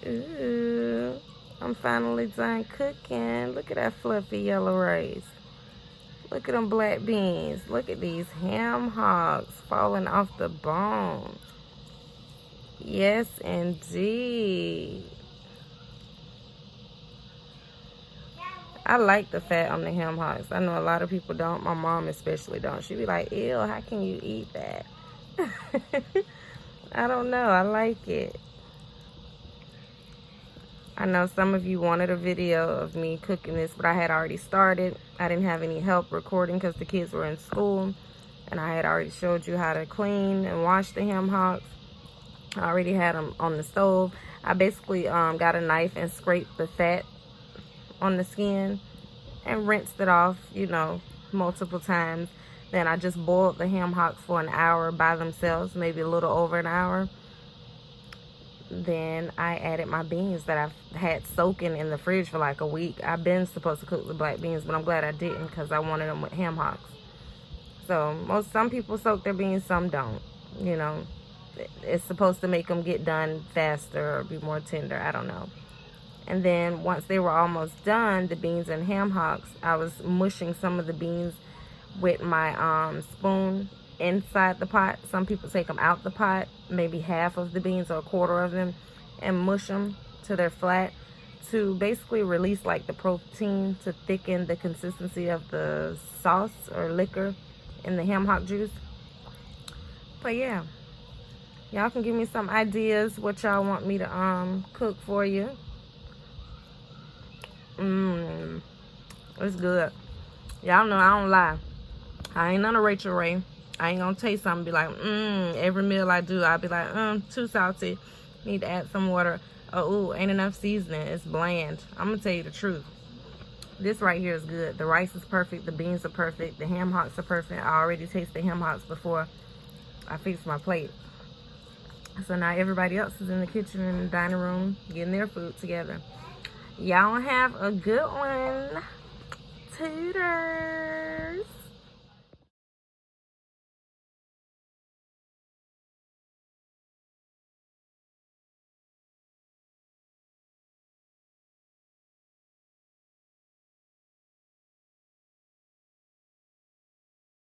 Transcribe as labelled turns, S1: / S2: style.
S1: Ooh, I'm finally done cooking. Look at that fluffy yellow rice. Look at them black beans. Look at these ham hocks falling off the bone. Yes, indeed. I like the fat on the ham hocks. I know a lot of people don't. My mom especially don't. She be like, ew, how can you eat that? I don't know. I like it. I know some of you wanted a video of me cooking this, but I had already started. I didn't have any help recording because the kids were in school. And I had already showed you how to clean and wash the ham hocks. I already had them on the stove. I basically got a knife and scraped the fat on the skin and rinsed it off, you know, multiple times. Then I just boiled the ham hocks for an hour by themselves, maybe a little over an hour. Then I added my beans that I've had soaking in the fridge for like a week. I've been supposed to cook the black beans, but I'm glad I didn't because I wanted them with ham hocks. So some people soak their beans, some don't. You know, it's supposed to make them get done faster or be more tender. I don't know. And then once they were almost done, the beans and ham hocks, I was mushing some of the beans with my spoon inside the pot. Some people take them out the pot, maybe half of the beans or a quarter of them, and mush them to their flat to basically release like the protein to thicken the consistency of the sauce or liquor in the ham hock juice. But yeah, y'all can give me some ideas what y'all want me to cook for you. It's good. Y'all know I don't lie. I ain't none of Rachel Ray. I ain't gonna taste something and be like, every meal I do, I'll be like, too salty. Need to add some water. Oh, ooh, ain't enough seasoning. It's bland. I'm gonna tell you the truth. This right here is good. The rice is perfect. The beans are perfect. The ham hocks are perfect. I already tasted the ham hocks before I fixed my plate. So now everybody else is in the kitchen and the dining room getting their food together. Y'all have a good one. Tutor.